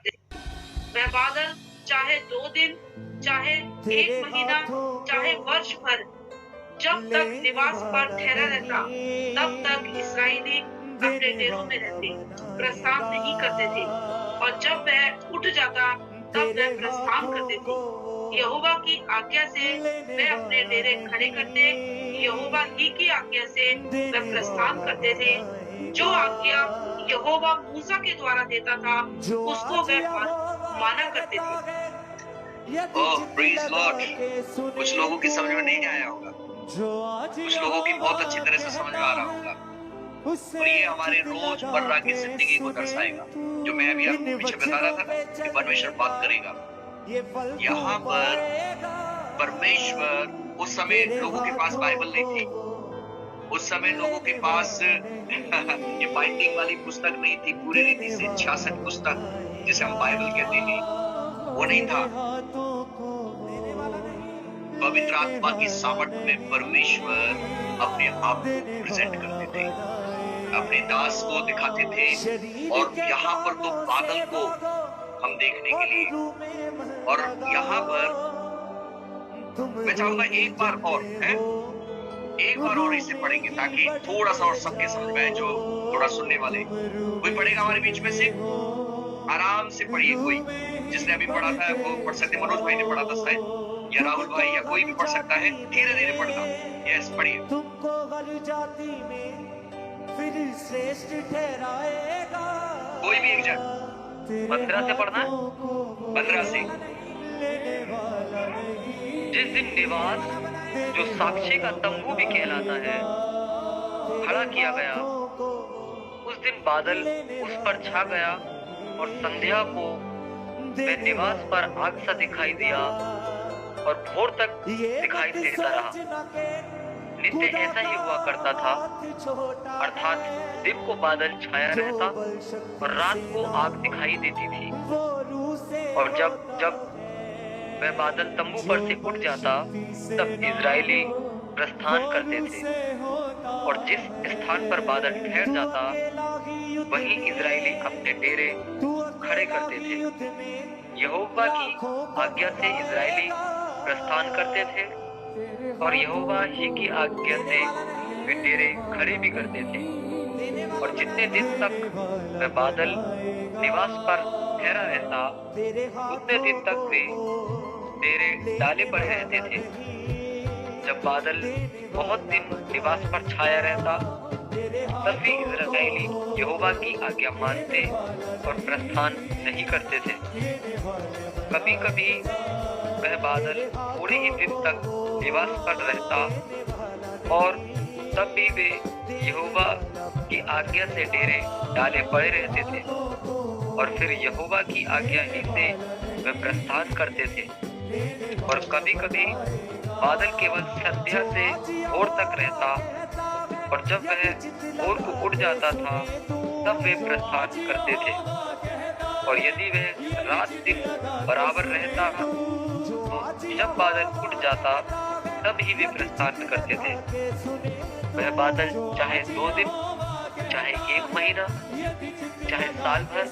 करते थे। वह बादल चाहे 2 दिन, चाहे 1 महीना, चाहे वर्ष भर जब तक निवास पर ठहरा रहता, तब तक इस्राएली अपने डेरों में रहते, प्रस्थान नहीं करते थे। और जब वह उठ जाता, तब वह प्रस्थान करते थे। यहोवा की आज्ञा से वह अपने डेरे खड़े करते, यहोवा ही की आज्ञा से वह प्रस्थान करते थे। जो आज्ञा यहोवा मूसा के द्वारा देता था, उसको वह माना करते थे। ओह प्रेज लॉर्ड। कुछ लोगों की समझ में नहीं आया होगा, कुछ लोगों की बहुत अच्छी तरह से समझ में आ रहा होगा, और ये हमारे रोजमर्रा की जिंदगी को दर्शाएगा। जो मैं अभी आपको पीछे बता रहा था ना कि परमेश्वर बात करेगा, यहाँ पर परमेश्वर, उस समय लोगों के पास बाइबल नहीं थी, उस समय लोगों के पास ये बाइंडिंग वाली पुस्तक नहीं थी, पूरी रीति से 66 पुस्तक जिसे हम बाइबल कहते हैं, वो नहीं था। पवित्र आत्मा की सामर्थ में परमेश्वर अपने आप को प्रेजेंट करते थे, अपने दास को दिखाते थे। और यहाँ पर तो बादल को हम देखने के लिए, और यहाँ पर मैं चाहूंगा एक बार और इसे पढ़ेंगे, ताकि थोड़ा सा और सबके समझ में आए, जो थोड़ा सुनने वाले। कोई पढ़ेगा हमारे बीच में से? आराम से पढ़िए। कोई जिसने अभी पढ़ा था वो पढ़ सकते, मनोज भाई ने पढ़ा था शायद, या राहुल भाई, या कोई भी पढ़ सकता है। धीरे धीरे पढ़ना। यस, पढ़िए। तुमको हर जाति में फिर श्रेष्ठ ठहराएगा। कोई भी एक जन 15 से पढ़ना है। 15 से। जिस दिन निवास, जो साक्षी का तंबू भी कहलाता है, खड़ा किया गया, उस दिन बादल उस पर छा गया, और संध्या को वह निवास पर आग सा दिखाई दिया, और भोर तक दिखाई देता रहा। नित्य ऐसा ही हुआ करता था, अर्थात दिन को बादल छाया रहता और रात को आग दिखाई देती थी। और जब वह बादल तंबू पर से उठ जाता, तब इजरायली प्रस्थान करते थे, और जिस स्थान पर बादल ठहर जाता, वहीं इजरायली अपने डेरे खड़े करते थे। यहोवा की आज्ञा से इजरायली प्रस्थान करते थे, और यहोवा ही की आज्ञा से वे डेरे खड़े भी करते थे। और जितने दिन तक वह बादल निवास पर ठहरा रहता, उतने दिन तक वे डेरे डाले पड़े रहते थे। जब बादल बहुत दिन निवास पर छाया रहता, तब भी इजरायली यहोवा की आज्ञा मानते और प्रस्थान नहीं करते थे। कभी कभी वह बादल थोड़े ही दिन तक निवास पर रहता, और तब भी वे यहोवा की आज्ञा से डेरे डाले पड़े रहते थे, और फिर यहोवा की आज्ञा ही से वे प्रस्थान करते थे। और कभी कभी बादल केवल संध्या से भोर तक रहता, और जब वह भोर को उड़ जाता था, तब वे प्रस्थान करते थे। और यदि वह रात दिन बराबर रहता, तो जब बादल उठ जाता, तब ही वे प्रस्थान करते थे। वह बादल चाहे 2 दिन, चाहे 1 महीना, चाहे साल भर,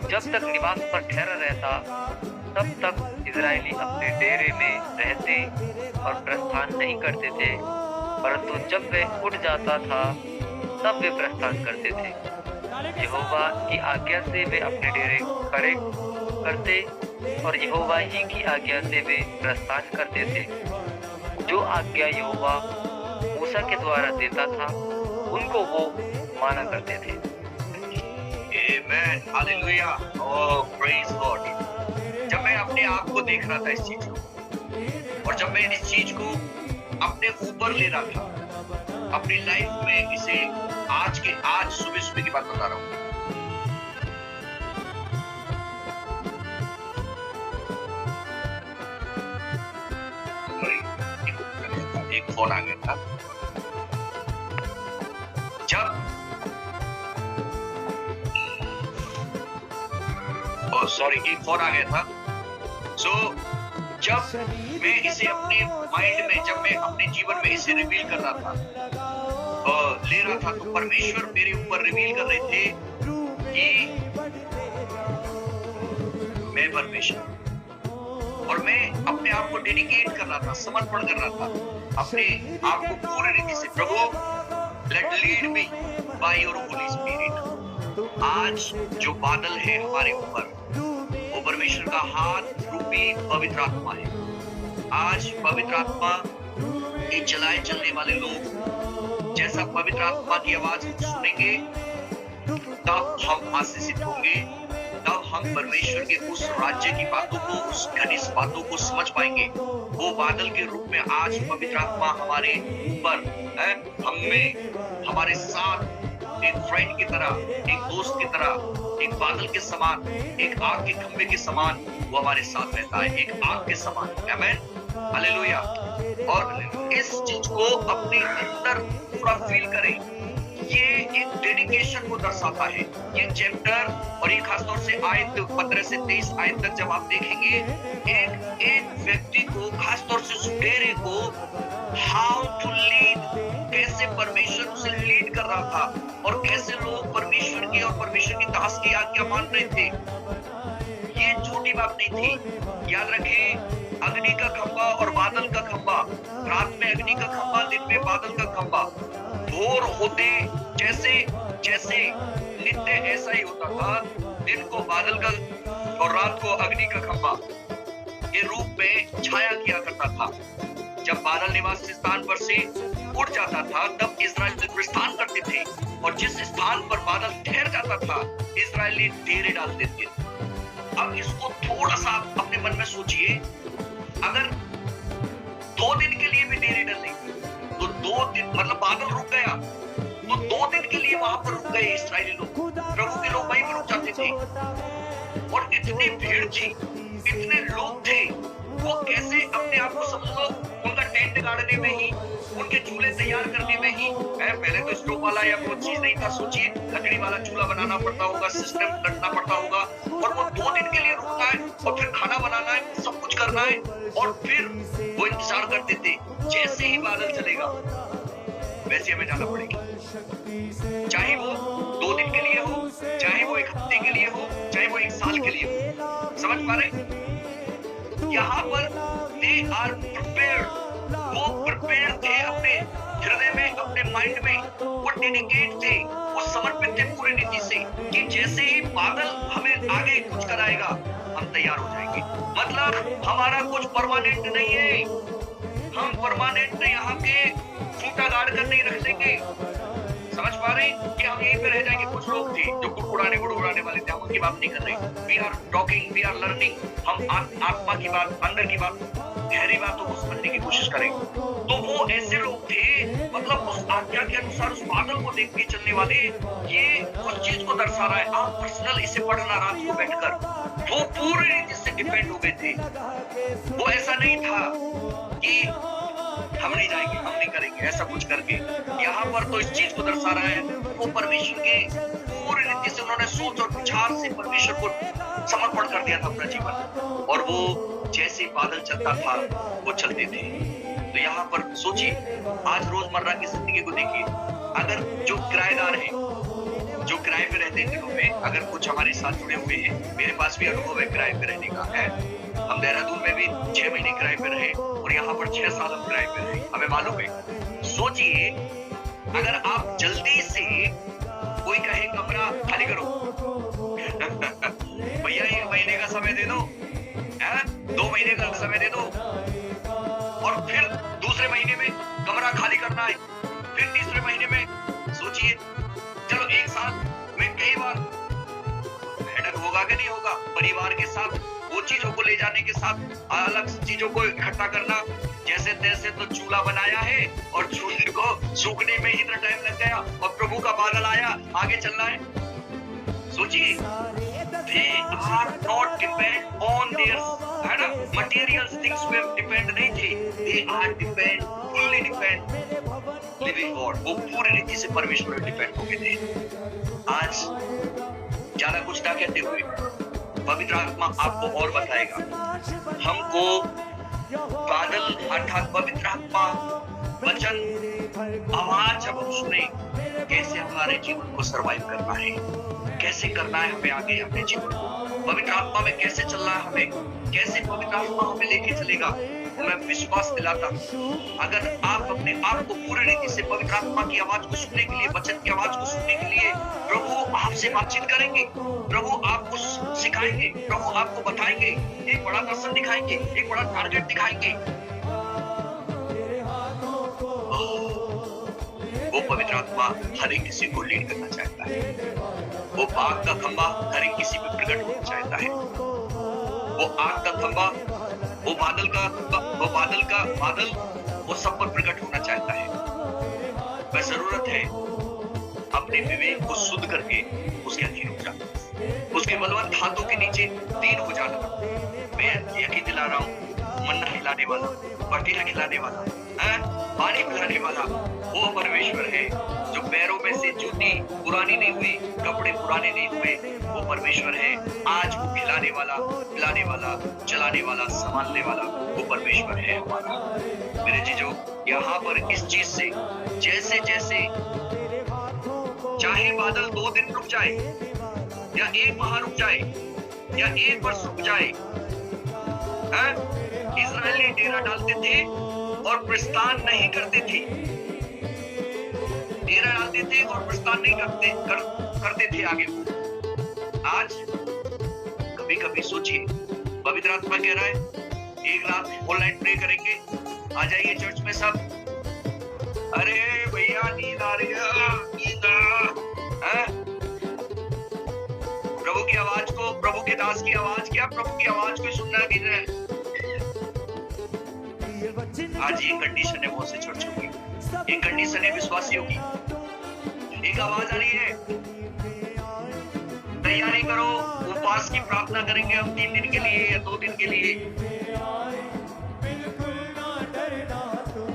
जब तक निवास पर ठहरा रहता, तब तक इजरायली अपने डेरे में रहते और प्रस्थान नहीं करते थे। परंतु जब वह उठ जाता था, तब वे प्रस्थान करते थे। यहोवा की आज्ञा से वे अपने डेरे खड़े करते, और यहोवा ही की आज्ञा से वे प्रस्थान करते थे। जो आज्ञा यहोवा मूसा के द्वारा देता था, उनको वो माना करते थे। आमेन, हालेलुया, ओह प्रेज गॉड। जब मैं अपने आप को देख रहा था इस चीज को, और जब मैं इस चीज को अपने ऊपर ले रहा था, अपनी लाइफ में, इसे आज सुबह की बात बता रहा हूँ। एक फोन आ गया था। एक फोन आ गया था। जब मैं इसे अपने माइंड में, जब मैं अपने जीवन में इसे रिवील कर रहा था, ले रहा था, तो परमेश्वर मेरे ऊपर रिवील कर रहे थे कि परमेश्वर। और मैं अपने आप को डेडिकेट कर रहा था, समर्पण कर रहा था अपने आप को पूरी रीति से, प्रभु let lead me by your Holy Spirit. आज जो बादल है हमारे ऊपर, वो परमेश्वर का हाथ रूपी पवित्र आत्मा है। आज पवित्र आत्मा के चलाए चलने वाले लोग, जैसा पवित्र आत्मा की आवाज हम सुनेंगे, तब हम आशीषित होंगे, तब हम परमेश्वर के उस राज्य की बातों को, उस घनिष्ठ बातों को समझ पाएंगे। वो बादल के रूप में आज पवित्र आत्मा हमारे ऊपर है, हमें, हमारे साथ एक फ्रेंड की तरह, एक दोस्त की तरह, एक बादल के समान, एक आग के खंभे के समान वो हमारे साथ रहता है, एक आग के समान। आमीन, हालेलुया। और इस चीज को अपने अंदर पूरा फील करें। ये एक डेडिकेशन को दर्शाता है। ये चैप्टर और ये खासतौर से आयत 15 से 23 आयत तक जब आप देखेंगे, एक व्यक्ति को, खासतौर से उस डेरे को, हाउ टू लीड, कैसे परमेश्वर उसे लीड कर रहा था और कैसे लोग परमेश्वर की और परमेश्वर की दास की आज्ञा मान रहे थे। ये छोटी बात नहीं थी। याद रखें, अग्नि का खंभा और बादल का खंभा, रात में अग्नि का खंभा, दिन में बादल का खंभा। भोर होते जैसे जैसे नित्य ऐसा ही होता था, दिन को बादल का और रात को अग्नि का खंभा के रूप में छाया किया करता था। जब बादल निवास स्थान पर से उड़ जाता था, तब इस्राएली प्रस्थान करते थे, और जिस स्थान पर बादल ठहर जाता था, इस्राएली डेरे डालते थे। अब इसको थोड़ा सा अपने मन में सोचिए, अगर 2 दिन के लिए भी डेरे डले तो 2 दिन, मतलब बादल रुक गया तो 2 दिन के लिए वहां पर रुक गए इस्राएली लोग, प्रभु के लोग वहीं पर रुक जाते थे। और इतनी भीड़ थी, इतने लोग थे, वो कैसे, अपने आप को समझ लो, उनका टेंट गाड़ने में ही, उनके चूल्हे तैयार करने में ही, पहले तो स्टोव वाला या कोई चीज नहीं था, सोचिए लकड़ी वाला चूल्हा बनाना पड़ता होगा, सिस्टम करना पड़ता होगा, और वो 2 दिन के लिए रुकना है और फिर खाना बनाना है, सब कुछ करना है, और फिर वो इंतजार करते थे जैसे ही बादल चलेगा वैसे हमें जाना पड़ेगा। चाहे वो 2 दिन के लिए हो, चाहे वो 1 हफ्ते के लिए हो, चाहे वो 1 साल के लिए हो। समझ पा रहे? यहाँ पर दे आर प्रिपेयर्ड, वो प्रिपेयर थे अपने हृदय में, अपने माइंड में, वो डेडिकेट थे, वो समर्पित थे पूरी रीति से कि जैसे ही बादल हमें आगे कुछ कराएगा हम तैयार हो जाएंगे। मतलब हमारा कुछ परमानेंट नहीं है, हम परमानेंट यहाँ के खूंटा गाड़ कर नहीं रख देंगे। समझ पा रहे कि हम यहीं पे रह जाएंगे। कुछ लोग थे जो गुड़गुड़ाने वाले थे, हम उनकी बात नहीं कर रहे। We are talking, we are learning, हम आत्मा की बात, अंदर की बात, गहरी बातों को समझने की कोशिश करेंगे। तो वो ऐसे लोग थे, मतलब उस आज्ञा के अनुसार उस बादल को देख के चलने वाले। ये उस चीज को दर्शा रहा है। आप पर्सनल इसे पढ़ना रात को बैठकर, वो पूरी रीति से डिपेंड हो गए थे। वो ऐसा नहीं था कि हम नहीं जाएंगे, हम नहीं करेंगे, ऐसा कुछ करके। यहाँ पर तो इस चीज को दर्शा रहा है, वो परमेश्वर के पूरी रीति से उन्होंने सोच और विचार से परमेश्वर को समर्पण कर दिया था अपना जीवन, और वो जैसे बादल चलता था वो चलते थे। तो यहाँ पर सोचिए, आज रोजमर्रा की जिंदगी को देखिए। अगर जो किराएदार हैं, जो किराए पे रहते हैं दिनों में, अगर कुछ हमारे साथ जुड़े हुए हैं, मेरे पास भी अनुभव है किराए पे रहने का है। हम देहरादून में भी 6 महीने किराए पे रहे और यहाँ पर 6 साल हम किराए पे रहे, हमें मालूम है। सोचिए, अगर आप जल्दी से कोई कहे कमरा खाली करो भैया 1 महीने का समय दे दो, 2 महीने का समय दे दो, और फिर दूसरे महीने में कमरा खाली करना है, फिर तीसरे महीने में, सोचिए, चलो 1 साल में कई बार हेडक होगा कि नहीं होगा। परिवार के साथ वो चीजों को ले जाने के साथ अलग चीजों को इकट्ठा करना, जैसे तैसे तो चूल्हा बनाया है और चूल्हे को सूखने में ही इतना टाइम लग गया, और प्रभु का बादल आया, आगे चलना है। सोचिए, they are not depend on their, है ना, material things पे डिपेंड नहीं थे, they are depend, fully depend living God, वो पूरी रीति से परमेश्वर पे डिपेंड हो गए थे। आज ज्यादा कुछ ना कहते हुए पवित्र आत्मा आपको और बताएगा। हमको बादल अर्थात पवित्र आत्मा वचन आवाज जब हम सुने, कैसे हमारे जीवन को सरवाइव करना है, कैसे करना है हमें आगे अपने जीवन को, पवित्र आत्मा में कैसे चलना है हमें, कैसे पवित्र आत्मा हमें लेके चलेगा, वो मैं विश्वास दिलाता हूँ। अगर आप अपने आप को पूरी रीति से पवित्र आत्मा की आवाज को सुनने के लिए, वचन की आवाज को सुनने के लिए, प्रभु आपसे बातचीत करेंगे, प्रभु आपको सिखाएंगे, प्रभु आपको बताएंगे, एक बड़ा दर्शन दिखाएंगे, एक बड़ा टारगेट दिखाएंगे। वो पवित्र आत्मा हर एक किसी को लीड करना चाहता है। वो आग का खंभा हर एक किसी पे प्रकट होना चाहता है। वो आग का खंभा, वो बादल वो सब पर प्रकट होना चाहता है। बस जरूरत है अपने विवेक को शुद्ध करके उसके अधीन हो जाना, उसके बलवंत हाथों के नीचे दीन हो जाना। मैं यकीन दिला रहा हूँ, मन्ना खिलाने वाला, पतीला खिलाने वाला, पानी पिलाने वाला वो परमेश्वर है जो पैरों में से जूती पुरानी नहीं हुई, कपड़े पुराने नहीं हुए। वो परमेश्वर है आज वो खिलाने वाला, पिलाने वाला, चलाने वाला, संभालने वाला वो परमेश्वर है हमारा। मेरे जीजो, यहाँ पर इस चीज से जैसे जैसे चाहे बादल 2 दिन रुक जाए या 1 माह रुक जाए या 1 वर्ष रुक जाए, इस्राएली डेरा डालते थे और प्रस्थान नहीं करते थे, डेरा डालते थे और प्रस्थान नहीं करते थे आगे। आज कभी कभी सोचिए, पवित्र आत्मा कह रहा है 1 रात ऑनलाइन प्रे करेंगे, आ जाइए चर्च में सब। अरे भैया नींद आ रही है, प्रभु की आवाज को, प्रभु के दास की आवाज, क्या प्रभु की आवाज को सुनना नहीं है। आज ये कंडीशन है बहुत से चर्चों की, एक कंडीशन है विश्वासियों की। एक आवाज आ रही है, तैयारी करो, उपवास की प्रार्थना करेंगे हम 3 दिन के लिए या 2 दिन के लिए।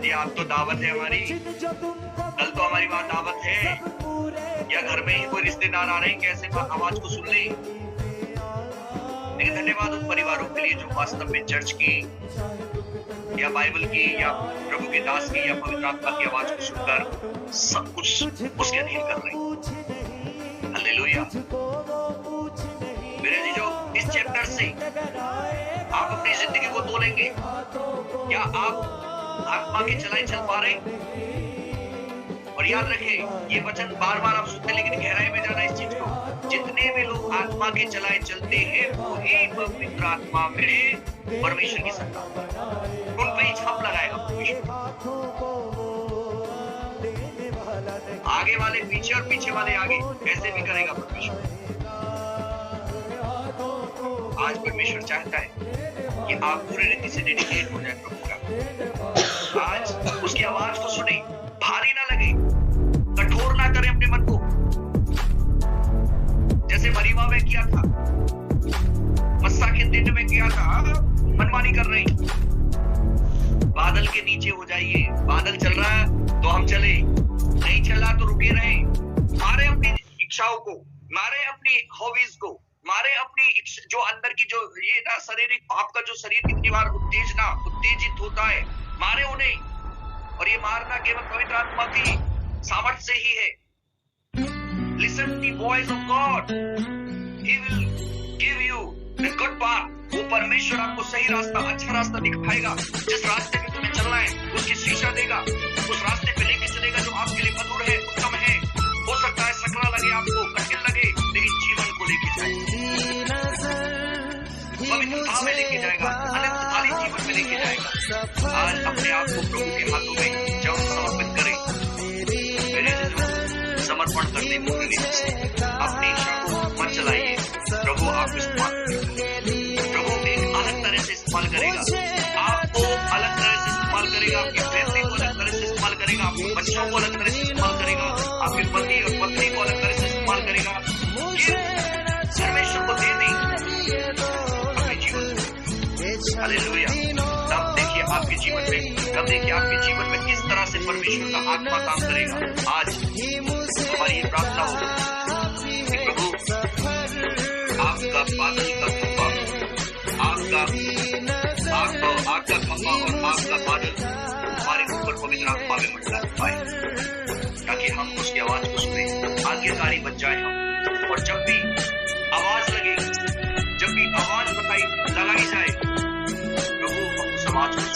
ये आप तो दावत है हमारी, कल तो हमारी वहां दावत है, या घर में ही कोई रिश्तेदार आ रहे हैं, कैसे आवाज को सुन ले। लेकिन धन्यवाद उन परिवारों के लिए जो वास्तव में चर्च की या बाइबल की या प्रभु के दास की या पवित्र आत्मा की आवाज को सुनकर सब कुछ उसके अधीन कर रहे हैं। हालेलुया। मेरे जीजो, इस चैप्टर से आप अपनी जिंदगी को तोलेंगे। क्या आप आत्मा की चलाई चल पा रहे? और याद रखें, ये वचन बार बार आप सुनते, लेकिन गहराई में जाना इस चीज को, जितने भी लोग आत्मा की चलाए चलते हैं वही पवित्र आत्मा में परमेश्वर की सत्ता, उन पे ही छाप लगाएगा परमेश्वर। आगे वाले पीछे और पीछे वाले आगे, ऐसे भी करेगा परमेश्वर। आज परमेश्वर चाहता है कि आप पूरी रीति से डेडिकेट हो जाए प्रभु का। आज उसकी आवाज को सुने, भारी ना लगे, कठोर ना करें अपने मन को, जैसे मरीवा में किया था, मस्सा के दिन में किया था, मनमानी कर रही। बादल के नीचे हो जाइए, बादल चल रहा है तो हम चले, नहीं चला तो रुके रहे। मारे अपनी इच्छाओं को, मारे अपनी हॉबीज को, मारे अपनी जो अंदर की जो ये ना शारीरिक पाप का जो शरीर कितनी बार उत्तेजित होता है, मारे उन्हें। और ये मारना केवल पवित्र आत्मा की सामर्थ्य से ही है। Listen the voice of God. He will give you the good path. वो परमेश्वर आपको सही रास्ता, अच्छा रास्ता दिखाएगा। जिस रास्ते पे तुम्हें चलना है उसकी शिक्षा देगा, उस रास्ते पे लेके चलेगा जो आपके लिए मधुर है, उत्तम है। हो सकता है सकरा लगे आपको, कठिन लगे, लेकिन जीवन को लेके जाएगा, पवित्रता में लेके जाएगा, अनंतकाली जीवन में लेके जाएगा। आज अपने आप को प्रभु के हाथों में जब समर्पित करें, मेरे समर्पण करने पूरी रीति से अपनी इच्छा को मत चलाइए। प्रभु आप इस्तेमाल, प्रभु एक अलग तरह से इस्तेमाल करेगा, आपको अलग तरह से इस्तेमाल करेगा, आपकी फैमिली को अलग तरह से इस्तेमाल करेगा, आपके बच्चों को अलग तरह से इस्तेमाल करेगा, आपके पति और पत्नी को अलग तरह से इस्तेमाल करेगा। परमेश्वर को दे दें अपने जीवन को। हालेलुया। तब देखिए आपके जीवन में, तब देखिए आपके जीवन में किस तरह से परमेश्वर का आत्मा काम करेगा। आज हमारी ये प्रार्थना हो कि प्रभु आपका बादल का खंभा, आपका खंभा और आपका बादल हमारे ऊपर पवित्र आत्मा में मंडरा पाए, ताकि हम उसकी आवाज को सुने, आज्ञाकारी बन जाए हम। और जब भी आवाज लगे, समाज को